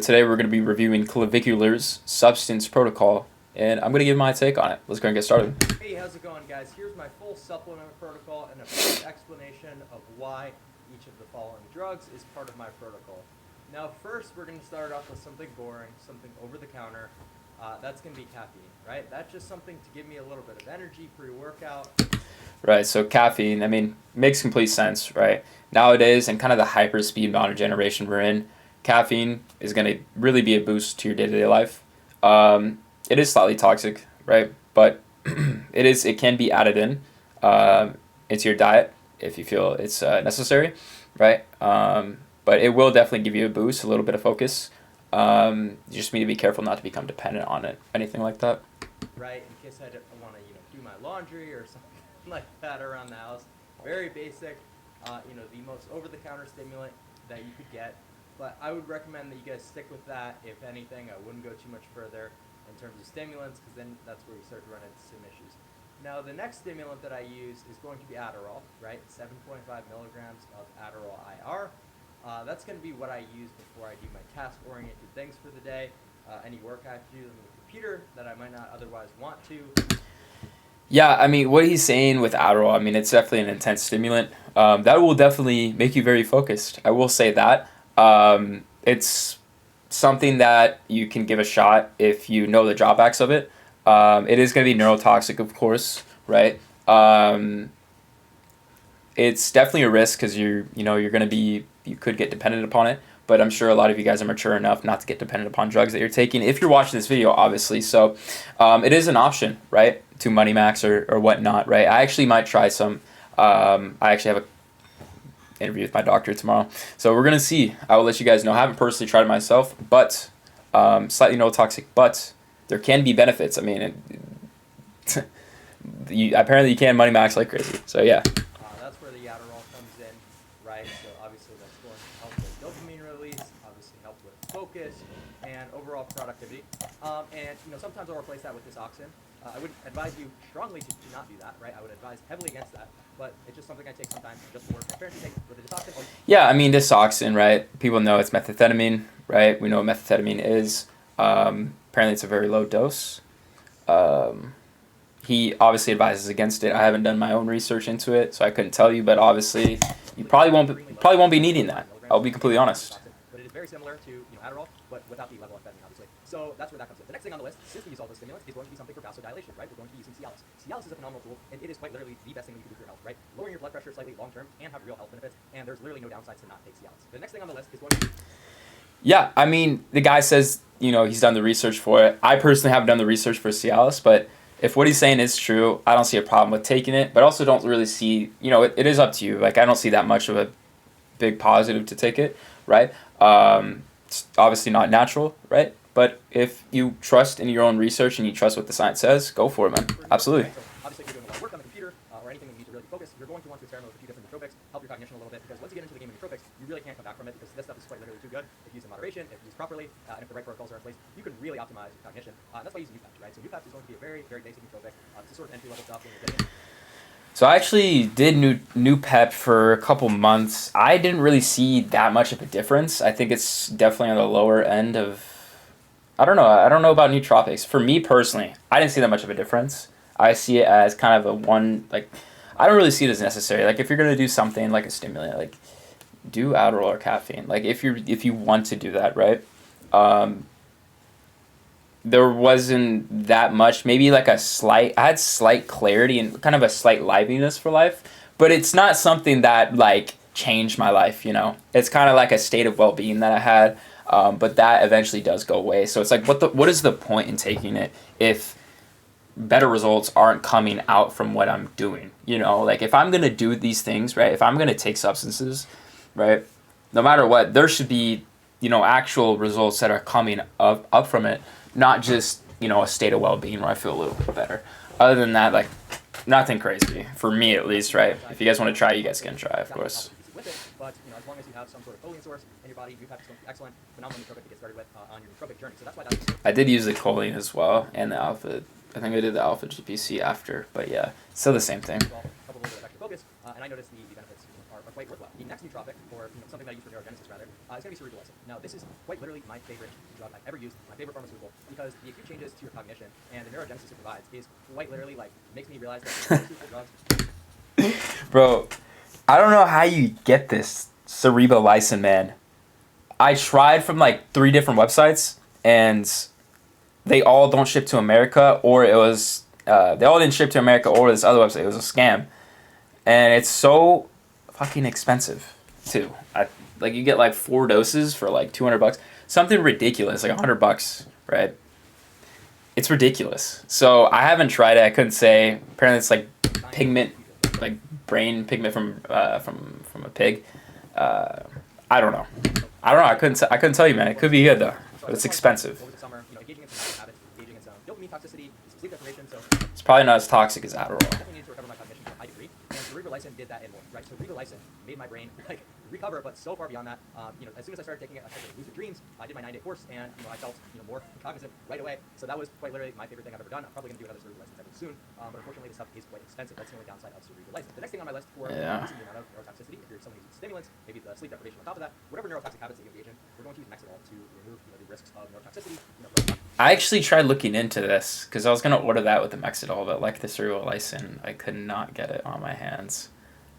Today we're going to be reviewing Clavicular's substance protocol, and I'm going to give my take on it. Let's go and get started. Hey, how's it going, guys? Here's my full supplement protocol and a brief explanation of why each of the following drugs is part of my protocol. Now, first, we're going to start off with something boring, something over-the-counter. That's going to be caffeine, right? That's just something to give me a little bit of energy pre-workout. Right, so caffeine, I mean, makes complete sense, right? Nowadays, in kind of the hyper-speed modern generation we're in, caffeine is going to really be a boost to your day-to-day life. It is slightly toxic, right? But it can be added in into your diet if you feel it's necessary, right? But it will definitely give you a boost, a little bit of focus. You just need to be careful not to become dependent on it, anything like that. Right, in case I want to, do my laundry or something like that around the house. Very basic, the most over-the-counter stimulant that you could get. But I would recommend that you guys stick with that. If anything, I wouldn't go too much further in terms of stimulants, because then that's where you start to run into some issues. Now, the next stimulant that I use is going to be Adderall, right? 7.5 milligrams of Adderall IR. That's going to be what I use before I do my task-oriented things for the day. Any work I have to do on the computer that I might not otherwise want to. Yeah, I mean, what he's saying with Adderall, I mean, it's definitely an intense stimulant. That will definitely make you very focused. I will say that. It's something that you can give a shot if you know the drawbacks of it. It is going to be neurotoxic, of course, right? It's definitely a risk because you could get dependent upon it. But I'm sure a lot of you guys are mature enough not to get dependent upon drugs that you're taking if you're watching this video, obviously. So it is an option, right, to Money Max or whatnot, right? I actually might try some. I actually have an interview with my doctor tomorrow. So we're going to see. I will let you guys know. I haven't personally tried it myself, but slightly neurotoxic, but there can be benefits. I mean, apparently you can Money Max like crazy. So yeah. That's where the Adderall comes in, right? So obviously that's going to help with dopamine release, obviously help with focus and overall productivity. And sometimes I'll replace that with Antioxidant. I would advise you strongly to not do that, right? I would advise heavily against that, but it's just something I take sometimes just to work. Apparently, take with the Antioxidant. Yeah, I mean, Antioxidant, right? People know it's methamphetamine, right? We know what methamphetamine is. Apparently, it's a very low dose. He obviously advises against it. I haven't done my own research into it, so I couldn't tell you. But obviously, you probably won't be needing that. I'll be completely honest. But it is very similar to Adderall, but without the level of amphetamine, obviously. So that's where that comes in. The next thing on the list, since we use all those stimulants, is going to be something for vasodilation, right? We're going to be using Cialis. Cialis is a phenomenal tool, and it is quite literally the best thing that you can do for your health, right? Lowering your blood pressure slightly long term and have real health benefits, and there's literally no downsides to not take Cialis. The next thing on the list is going to be. Yeah, I mean, the guy says he's done the research for it. I personally haven't done the research for Cialis, but if what he's saying is true, I don't see a problem with taking it, but also don't really see, it is up to you. Like, I don't see that much of a big positive to take it, right? It's obviously not natural, right? But if you trust in your own research and you trust what the science says, go for it, man. Absolutely. So obviously, if you're doing a lot of work on the computer or anything that you need to really focus, you're going to want to experiment with a few different nootropics, help your cognition a little bit, because once you get into the game of nootropics, you really can't come back from it because this stuff is quite literally too good. If used in moderation, if used properly, and if the right protocols are in place, you can really optimize your cognition. That's why I use Newpaps, right? So Newpaps is going to be a very, very basic nootropic. It's a sort of entry-level stuff when you're getting in. So I actually did new pep for a couple months. I didn't really see that much of a difference. I think it's definitely on the lower end of, I don't know. I don't know about nootropics. For me personally, I didn't see that much of a difference. I see it as kind of I don't really see it as necessary. Like if you're gonna do something like a stimulant, like do Adderall or caffeine. Like if you want to do that, right? There wasn't that much. Maybe like I had slight clarity and kind of a slight liveliness for life, but it's not something that like changed my life. It's kind of like a state of well-being that I had. But that eventually does go away. So it's like, what is the point in taking it if better results aren't coming out from what I'm doing? Like if I'm gonna do these things, right? If I'm gonna take substances, right? No matter what, there should be, actual results that are coming up from it, not just a state of well-being where I feel a little bit better. Other than that, like nothing crazy for me at least, right? If you guys want to try, you guys can try, of course. But as long as you have some sort of choline source in your body, Newpaps is going to be excellent, phenomenal nootropic to get started with on your nootropic journey. So that's why that's. I did use the choline as well and the alpha. I think I did the alpha GPC after, but yeah, still the same thing. Couple little bit of extra focus, and I noticed the benefits are quite worthwhile. The next nootropic, or something that I use for neurogenesis rather, is going to be cerebrolysin. Now this is quite literally my favorite drug I've ever used, my favorite pharmaceutical, because the acute changes to your cognition and the neurogenesis it provides is quite literally like makes me realize that pharmaceutical drugs. Bro, I don't know how you get this cerebrolysin, man. I tried from like 3 different websites, and they all don't ship to America, or it was they all didn't ship to America, or this other website. It was a scam, and it's so fucking expensive too. Like you get like 4 doses for like $200, something ridiculous, like $100, right? It's ridiculous. So I haven't tried it. I couldn't say. Apparently, it's like pigment, like brain pigment from a pig. I don't know. I couldn't tell you, man. It could be good though, but it's expensive. Over the summer, engaging in some habits, engaging in some dopamine toxicity, some sleep deprivation. So It's probably not as toxic as Adderall. definitely needed to recover my cognition to a high degree, and cerebrolysin did that and more. Right, so cerebrolysin made my brain like recover, but so far beyond that. As soon as I started taking it, I started to lucid dreams. I did my 9-day course, and I felt more cognizant right away. So that was quite literally my favorite thing I've ever done. I'm probably gonna do another cerebrolysin episode soon, but unfortunately this stuff is quite expensive. That's the only downside of cerebrolysin. The next thing on my list for reducing the amount of neurotoxicity, if you're someone who uses stimulants, maybe the sleep deprivation on top of that, whatever neurotoxic habits that you engage in, we're going to use Mexidol to remove the risks of neurotoxicity. I actually tried looking into this because I was gonna order that with the Mexidol, but like the cerebrolysin, I could not get it on my hands.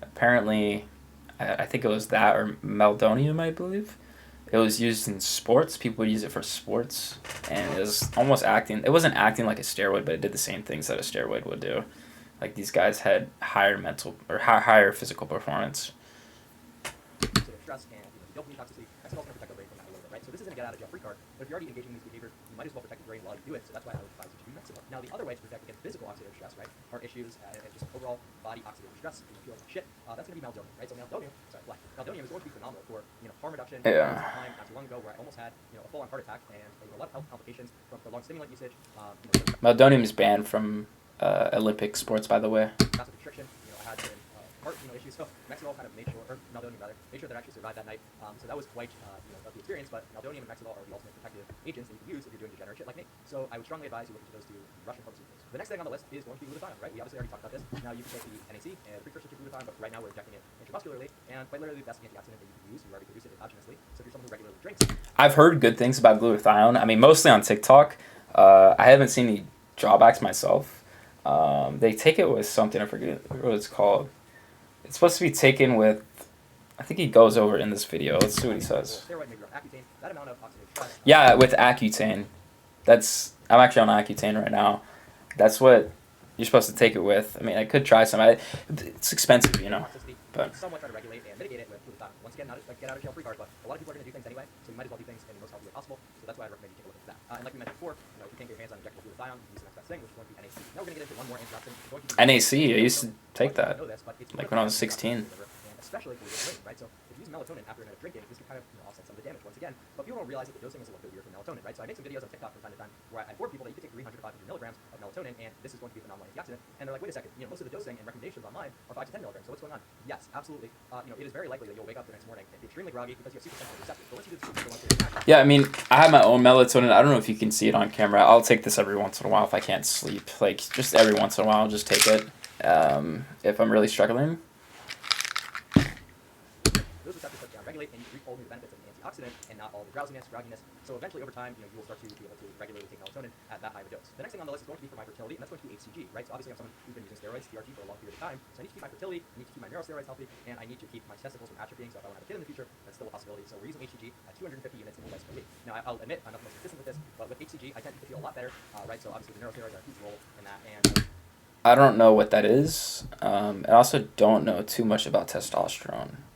Apparently, I think it was that or meldonium, I believe. It was used in sports. People would use it for sports, and it was almost acting. It wasn't acting like a steroid, but it did the same things that a steroid would do. Like these guys had higher mental or higher physical performance. Stress and dopamine toxicity. Mexidol's going to protect the brain from that a little bit, right? So this isn't a get out of jail free card, but if you're already engaging in these behaviors, you might as well protect the brain while you do it. So that's why I would advise you to do Mexidol. Now the other way to protect against physical oxidative stress, right, are issues and just overall body oxidative stress. You feel like shit. That's going to be meldonium, right? So meldonium is going to be phenomenal for harm reduction. Yeah. Time not too long ago where I almost had a full-on heart attack and a lot of health complications from prolonged stimulant usage. Meldonium is banned from Olympic sports, by the way. Massive restriction. I had certain heart issues. So Mexidol kind of made sure, or meldonium rather, made sure that I actually survived that night. So that was quite of the experience. But meldonium and Mexidol are the ultimate protective agents that you can use if you're doing degenerate shit like me. So I would strongly advise you look into those 2 Russian pharmaceuticals. The next thing on the list is going to be glutathione, right? We obviously already talked about this. Now you can take the NAC and the precursor to glutathione, but right now we're injecting it intramuscularly, and quite literally the best antioxidant that you can use. You already produce it endogenously. So if you're someone who regularly drinks, I've heard good things about glutathione. I mean, mostly on TikTok. I haven't seen any drawbacks myself. They take it with something, I forget what it's called. It's supposed to be taken with, I think he goes over in this video. Let's see what he says. Steroid, maybe Accutane, that amount of oxidative stress. Yeah, with Accutane. I'm actually on Accutane right now. That's what you're supposed to take it with. I mean, I could try some. It's expensive, but somewhat try to regulate and mitigate it with glutathione. Once again, not a get out of jail free card, but a lot of people are going to do things anyway, so you might as well do things in the most healthy way possible. So that's why I recommend you take a look at that. And like we mentioned before, if you can't get your hands on injectable glutathione, you use the next best thing, which is going to be NAC. Now we're going to get into one more antioxidant. NAC, I used to take that, like when I was 16. Especially for your brain, right? So if you use melatonin after a night of drinking, this can kind of offset some of the damage once again. But people don't realize that the dosing is a little bit weird for melatonin, right? So I make some videos on TikTok from time to time where I inform people that you can take 300 to 500 milligrams of melatonin, and this is going to be a phenomenal antioxidant. And they're like, wait a second, most of the dosing and recommendations online are 5 to 10 milligrams. So what's going on? Yes, absolutely. It is very likely that you'll wake up the next morning and be extremely groggy because you have super sensitive receptors. But once you do this for 1 period of time, Yeah, I mean, I have my own melatonin. I don't know if you can see it on camera. I'll take this every once in a while if I can't sleep. Like, just every once in a while, I'll just take it if I'm really struggling. those receptors start to downregulate, and you reap all the benefits of an antioxidant and not all the drowsiness, grogginess. So eventually, over time, you will start to be able to regularly take melatonin at that high of a dose. The next thing on the list is going to be for my fertility, and that's going to be HCG, right? So obviously, I'm someone who's been using steroids, TRT, for a long period of time. So I need to keep my fertility, I need to keep my neurosteroids healthy, and I need to keep my testicles from atrophying. So if I want to have a kid in the future, that's still a possibility. So we're using HCG at 250 units twice per week. Now, I'll admit I'm not the most consistent with this, but with HCG, I tend to feel a lot better, right? So obviously, the neurosteroids are a huge role in that. And I don't know what that is. I also don't know too much about testosterone.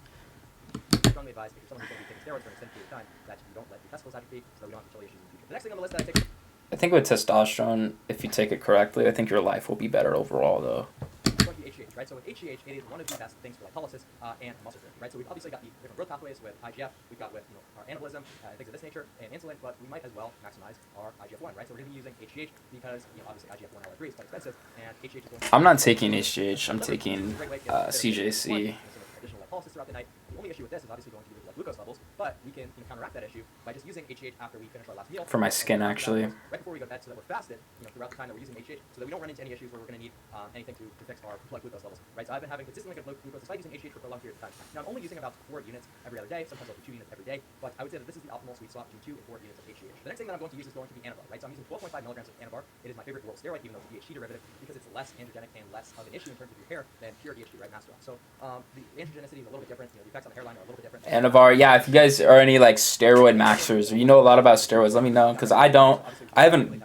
I strongly advise if you're someone who's going to be taking steroids for an extended period of time that you don't let your testicles atrophy, so we don't have fertility issues in the future. The next thing on the list that I take. I think with testosterone, if you take it correctly, I think your life will be better overall, though. It's going to be HGH, right? So with HGH, it is one of the best things for lipolysis and muscle growth, right? So we've obviously got the different growth pathways with IGF, we've got with our anabolism, things of this nature, and insulin, but we might as well maximize our IGF-1, right? So we're going to be using HGH because obviously IGF-1 L3 is quite expensive, and HGH is going to I'm not taking HGH. I'm taking CJC. additional lipolysis throughout the night. The only issue with this is obviously going to be with blood glucose levels, but we can counteract that issue by just using HGH after we finish our last meal. For my skin, actually. Right before we go to bed, so that we're fasted, throughout the time that we're using HGH, so that we don't run into any issues where we're going to need anything to fix our blood glucose levels, right? So I've been having consistently good blood glucose despite using HGH for a long period of time. Now I'm only using about 4 units every other day, sometimes I'll do 2 units every day, but I would say that this is the optimal sweet spot between 2 and 4 units of HGH. The next thing that I'm going to use is going to be Anavar, right? So I'm using 12.5 milligrams of Anavar. It is my favorite oral steroid, even though it's a DHT derivative, because it's less androgenic and less of an issue in terms of your hair than pure DHT, right? Masteron. So the androgenicity is a little bit different. The effects on the hairline are a little bit different. Anavar, yeah. If you guys are any like steroid maxers, or you know a lot about steroids, let me know, because I don't. I haven't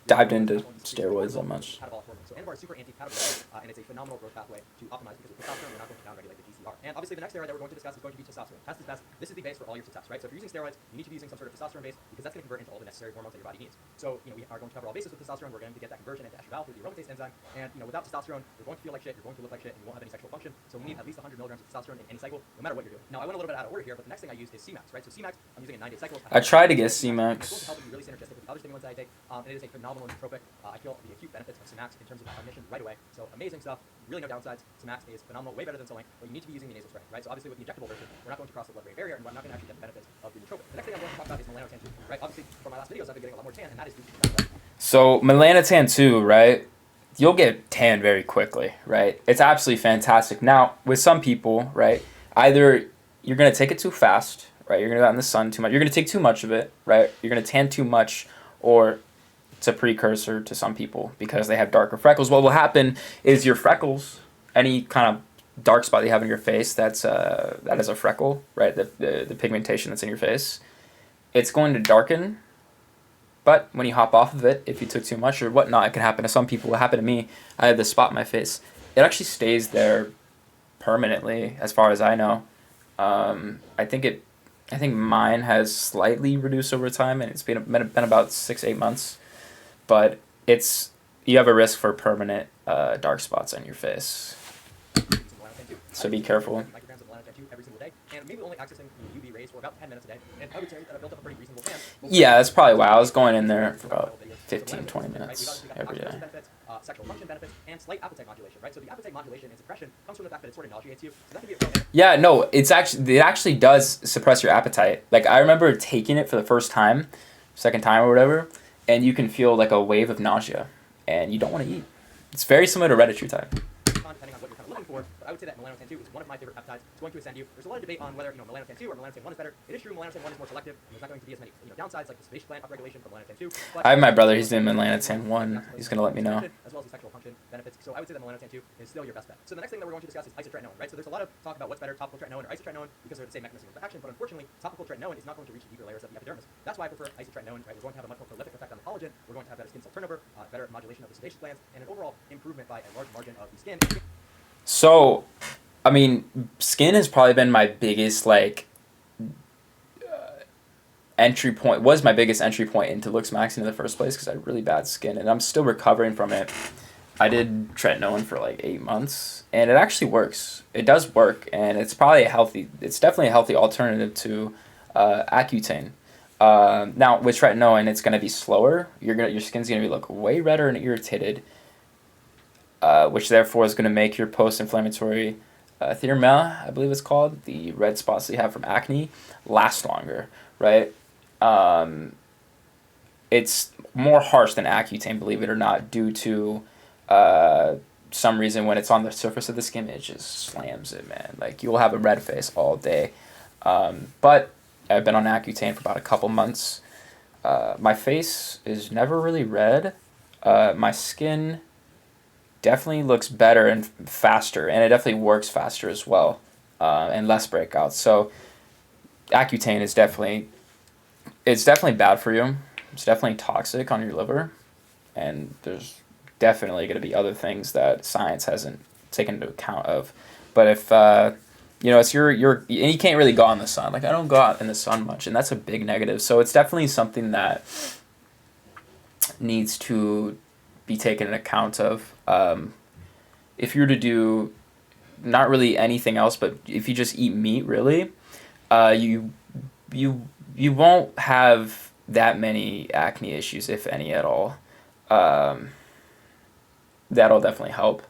dived into steroids that much. So Anavar is super anti-catabolic, and it's a phenomenal growth pathway to optimize because with testosterone, we're not going to downregulate the GCR. And obviously, the next steroid that we're going to discuss is going to be testosterone. Test is best. This is the base for all your success, right? So if you're using steroids, you need to be using some sort of testosterone base because that's going to convert into all the necessary hormones that your body needs. So we are going to cover all bases with testosterone. We're going to get that conversion into estradiol through the aromatase enzyme. And without testosterone, you're going to feel like shit. You're going to look like shit, and you won't have any sexual function. So we need at least 100 milligrams of testosterone in any cycle, no matter what you're doing. Now I went a little bit out of order here, but the next thing I use is C-Max, right? So C-Max, I'm using a 9-day cycle. I tried to get It's going C-Max. to help me be really synergistic with the other stimulants that I take, and it is a phenomenal nootropic. I feel the acute benefits of C-Max in terms of cognition right away. So amazing stuff. Really no downsides. C-Max is phenomenal, way better than Stimulant, but you need to be using the nasal spray, right? So obviously with the injectable version, we're not going to cross the blood-brain barrier, and we're not going to actually get the benefits of the nootropic. The next thing I'm going to talk about is melanotan 2, right? Obviously, from my last videos, I've been getting a lot more tan, and that is due to the So melanotan 2, right? You'll get tan very quickly, right? It's absolutely fantastic. Now, with some people, right, either you're going to take it too fast, right? You're going to go out in the sun too much. You're going to take too much of it, right? You're going to tan too much, or it's a precursor to some people because they have darker freckles. What will happen is your freckles, any kind of dark spot you have in your face, that is a freckle, right? The pigmentation that's in your face, it's going to darken. But when you hop off of it, if you took too much or whatnot, it can happen to some people. It happened to me. I had this spot in my face. It actually stays there permanently, as far as I know. I think mine has slightly reduced over time, and it's been about 6-8 months. But you have a risk for permanent dark spots on your face. So be careful. Micrograms of melanotan 2 every single day, and maybe only accessing UV rays for about 10 minutes a day. And I would say that I built up a pretty reasonable tan. Yeah, that's probably why I was going in there for about 15-20 minutes every day. Sexual function benefits, and slight appetite modulation, right? So the appetite modulation and suppression comes from the fact that it sort of nauseates you. So that can be a pro. Yeah, no, it actually does suppress your appetite. Like I remember taking it for the first time, second time or whatever, and you can feel like a wave of nausea, and you don't want to eat. It's very similar to hereditary type. Depending on what you're kind of looking for, but I would say that melanotan 2 is one of my favorite peptides. It's going to ascend you. There's a lot of debate on whether melanotan 2 or melanotan 1 is better. It is true melanotan 1 is more selective, and there's not going to be as many downsides like the sebaceous gland upregulation from melanotan 2. But I have my brother. He's doing melanotan 1. He's gonna let me know. As well as the sexual function benefits. So I would say that melanotan 2 is still your best bet. So the next thing that we're going to discuss is isotretinoin, right? So there's a lot of talk about what's better, topical tretinoin or isotretinoin, because they're the same mechanism of action. But unfortunately, topical tretinoin is not going to reach the deeper layers of the epidermis. That's why I prefer isotretinoin. Right? We're going to have a much more prolific effect on the collagen. We're going to have better skin cell turnover, better modulation of the sebaceous glands, and an overall improvement by a large margin of the skin. So, I mean, skin has probably been my biggest entry point. Was my biggest entry point into Looksmaxxer in the first place because I had really bad skin, and I'm still recovering from it. I did tretinoin for 8 months, and it actually works. It does work, and it's definitely a healthy alternative to Accutane. Now with tretinoin, it's gonna be slower. Your skin's gonna look way redder and irritated, which therefore is gonna make your post-inflammatory erythema, I believe it's called, the red spots that you have from acne, last longer, right? It's more harsh than Accutane, believe it or not, due to some reason when it's on the surface of the skin, it just slams it, man. You'll have a red face all day. But I've been on Accutane for about a couple months. My face is never really red. My skin definitely looks better and faster, and it definitely works faster as well, and less breakouts. So Accutane is definitely bad for you. It's definitely toxic on your liver, and there's definitely going to be other things that science hasn't taken into account of. But if it's and you can't really go out in the sun. I don't go out in the sun much, and that's a big negative. So it's definitely something that needs to be taken into account of. If you were to do not really anything else, but if you just eat meat, really, you won't have that many acne issues, if any at all. That'll definitely help.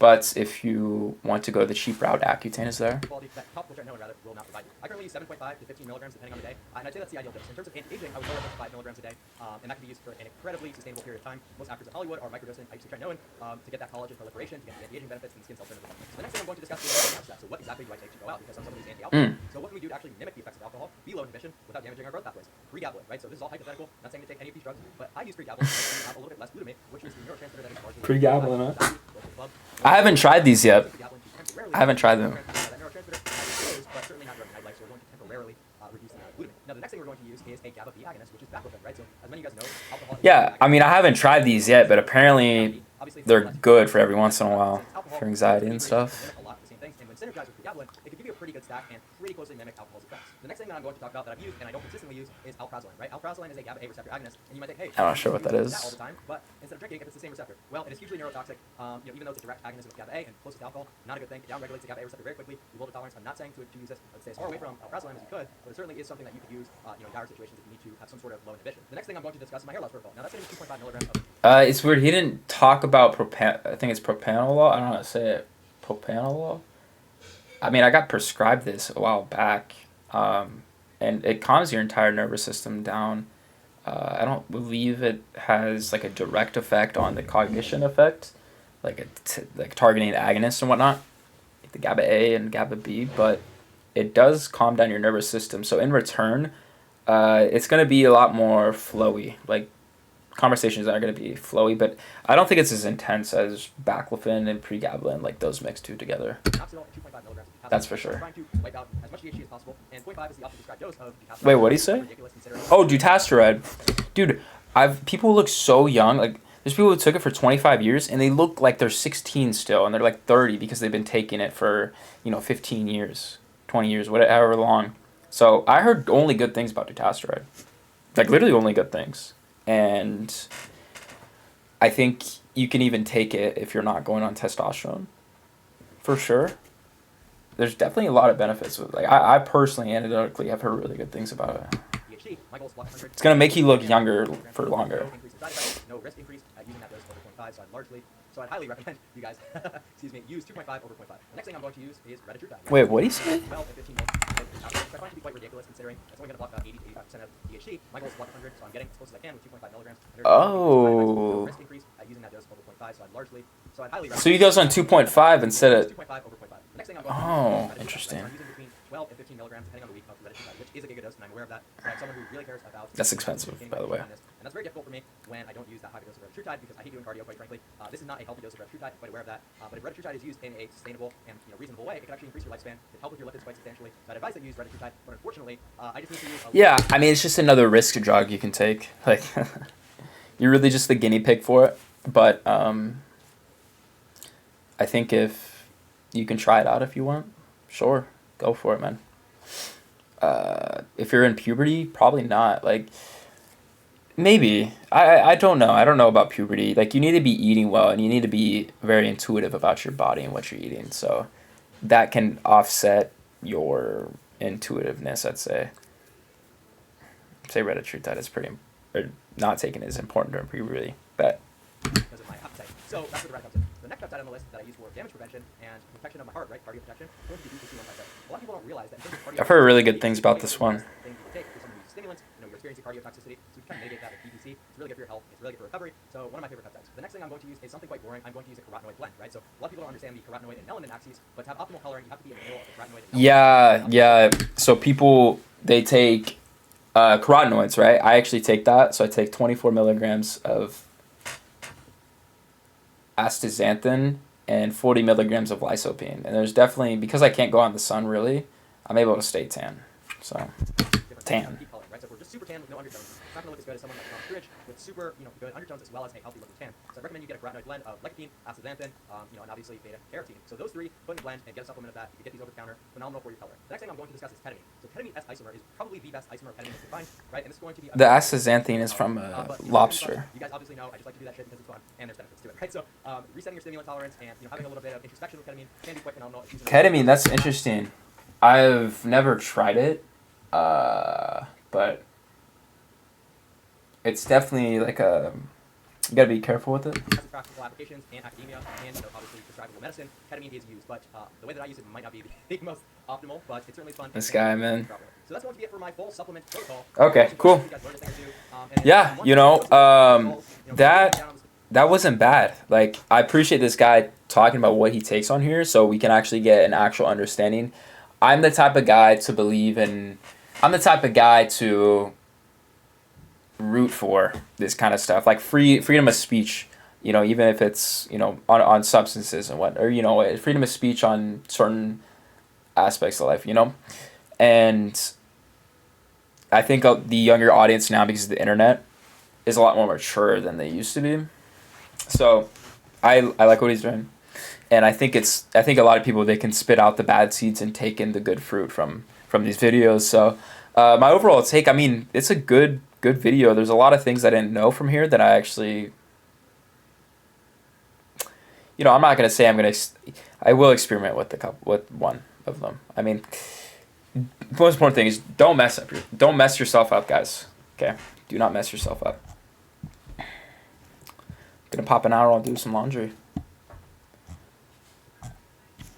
But if you want to go the cheap route, Accutane is there. Quality that top, which I know rather will not provide. I currently use 7.5 to 15 milligrams depending on the day, and I'd say that's the ideal dose. In terms of anti-aging, I would go with 5 milligrams a day, and that can be used for an incredibly sustainable period of time. Most actors in Hollywood are microdosing isoprenoin to get that collagen proliferation, to get the anti-aging benefits and skin cell turnover benefits. So the next thing I'm going to discuss is antioxidants. So what exactly do I take to go out? Because some of these anti-alcohol. So what can we do to actually mimic the effects of alcohol, be low inhibition without damaging our growth pathways? Pre-GABAergic, right? So this is all hypothetical. Not saying to take any of these drugs, but I use pre-GABAergic to have a little bit less glutamate, which is the neurotransmitter that is largely Pre-GABAergic, huh? I haven't tried these yet. I haven't tried them. Now, the next thing we're going to use is a GABA B agonist, which is baclofen, right? So, as many of you guys know, alcohol. Yeah, I mean, I haven't tried these yet, but apparently they're good for every once in a while for anxiety and stuff. A lot of the same things, and when synergized with pregabalin, it can give you a pretty good stack and pretty closely mimic alcohol's effects. The next thing that I'm going to talk about that I've used and I don't consistently use is alprazolam, right? Alprazolam is a GABA A receptor agonist, and you might think, hey, I'm not sure what that is. All the time, but instead of drinking, if it's the same receptor, well, it is hugely neurotoxic. Even though it's a direct agonism of GABA A and close to alcohol, not a good thing. It downregulates the GABA A receptor very quickly. You will tolerance. I'm not saying to use this. I would stay as far away from alprazolam as you could, but it certainly is something that you could use, in dire situations if you need to have some sort of low inhibition. The next thing I'm going to discuss is my hair loss protocol. Now that's going to be 2.5 milligrams of. It's weird. He didn't talk about I think it's propanolol. I don't know how to say it. Propanolol. I mean, I got prescribed this a while back, and it calms your entire nervous system down. I don't believe it has like a direct effect on the cognition effect, like like targeting agonists and whatnot, like the GABA A and GABA B, but it does calm down your nervous system. So in return, it's gonna be a lot more flowy. Like conversations are gonna be flowy, but I don't think it's as intense as baclofen and pregabalin, like those mixed two together. That's for sure. Wait, what do you say? Oh, dutasteride. Dude, people look so young. Like, there's people who took it for 25 years, and they look like they're 16 still, and they're like 30 because they've been taking it for, 15 years, 20 years, whatever long. So I heard only good things about dutasteride. Like, literally only good things. And I think you can even take it if you're not going on testosterone. For sure. There's definitely a lot of benefits with it. Like I personally anecdotally have heard really good things about it. It's gonna make you look younger for longer. No risk increase using that dose over 0.5, so I'd highly recommend you guys use 2.5 over 0.5. The next thing I'm going to use is retatrutide. Wait, what do you say? 12 and 15 I find to be quite ridiculous considering it's only going to block about 80 to 85% of DHT. My goal is to block 100, so I'm getting as close as I can with 2.5 milligrams. Oh. Risk increase using that dose over 0.5, so I'd highly recommend. So you goes on 2.5 instead of. 2.5 over 0.5. The next thing I'm going to interesting. I'm using between 12 and 15 milligrams depending on the week of retatrutide, which is a gigadose, and I'm aware of that. But I'm someone who really cares about. That's expensive, by the way. And that's very difficult for me when I don't use that high dose of retatrutide because I hate doing cardio, quite frankly. This is not a healthy dose of retatrutide, I'm quite aware of that. But if retatrutide is used in a sustainable and reasonable way, it can actually increase your lifespan. It can help with your lipids quite substantially. So I'd advise that you use retatrutide, but unfortunately, I just need to use. Yeah, I mean, it's just another risk drug you can take. Like, you're really just the guinea pig for it. But I think if you can try it out if you want, sure, go for it, man. If you're in puberty, probably not. Like, maybe. I don't know. I don't know about puberty. Like, you need to be eating well, and you need to be very intuitive about your body and what you're eating. So that can offset your intuitiveness, I'd say. Say retatrutide is pretty, or not taking it is important during puberty. But because of my appetite. So that's where the rat comes in. The next peptide on the list that I use for damage prevention and protection of my heart, right, cardio protection, is going to be DPC-157. A lot of people don't realize that. I've heard really good things about this one. Thing you take is someone who uses stimulants, you're experiencing cardiotoxicity, so you can mitigate that with DPC. It's really good for your health. It's really good for recovery. So one of my favorite peptides. The next thing I'm going to use is something quite boring. I'm going to use a carotenoid blend, right? So a lot of people don't understand the carotenoid and melanin axes, but to have optimal coloring, you have to be in the middle of the carotenoid. Yeah. So people, they take carotenoids, right? I actually take that. So I take 24 milligrams of astaxanthin and 40 milligrams of lycopene. And there's definitely, because I can't go out in the sun really, I'm able to stay tan. So, tan. Right? So if we're just super tan with no undertones, it's not going to look as good as someone like Tom Bridge with super, good undertones as well as a healthy looking tan. So I recommend you get a carotenoid blend of lycopene, astaxanthin, and obviously beta-carotene. So those three, put in a blend and get a supplement of that. You can get these over the counter. Phenomenal for your color. The next thing I'm going to discuss is ketamine. So ketamine S isomer is probably the best isomer of ketamine you can find, right? And this is going to be the astaxanthin is from lobster. You guys obviously know I just like to do that shit because it's fun and there's benefits to it, right? So resetting your stimulant tolerance and having a little bit of introspection with ketamine can be quite phenomenal. Ketamine, that's interesting. I've never tried it, but it's definitely like a You gotta be careful with it. Has some practical applications in academia and obviously prescribable medicine. Ketamine is used, but the way that I use it might not be the most optimal, but it's certainly fun. This guy, man. So that's going to be it for my full supplement protocol. Okay, cool. Yeah, that wasn't bad. Like, I appreciate this guy talking about what he takes on here so we can actually get an actual understanding. I'm the type of guy to believe in, I'm the type of guy to root for this kind of stuff, like freedom of speech, even if it's, on substances and what, or, freedom of speech on certain aspects of life, and I think the younger audience now, because of the internet, is a lot more mature than they used to be. So I like what he's doing, and I think a lot of people, they can spit out the bad seeds and take in the good fruit from these videos. So my overall take, I mean, it's a good video. There's a lot of things I didn't know from here that I actually, I'm not gonna say I will experiment with one of them. I mean, the most important thing is don't mess yourself up, guys. Okay, do not mess yourself up. Gonna pop an hour. I'll do some laundry.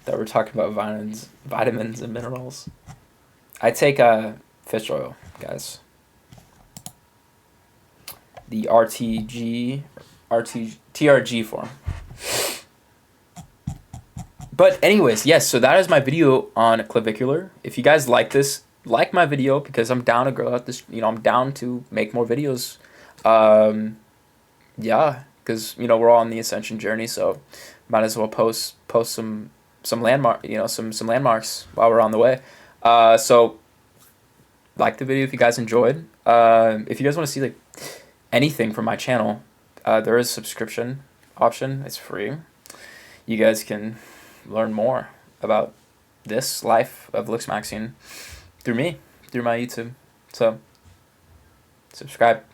That we're talking about vitamins and minerals. I take fish oil, guys. The TRG form. But anyways, yes, so that is my video on Clavicular. If you guys like this, like my video, because I'm down to grow out this, I'm down to make more videos. Yeah, because, we're all on the ascension journey, so might as well post some landmark, some landmarks while we're on the way. So like the video if you guys enjoyed. If you guys want to see like anything from my channel, there is a subscription option. It's free. You guys can learn more about this life of Looksmaxxing through me, through my YouTube. So subscribe.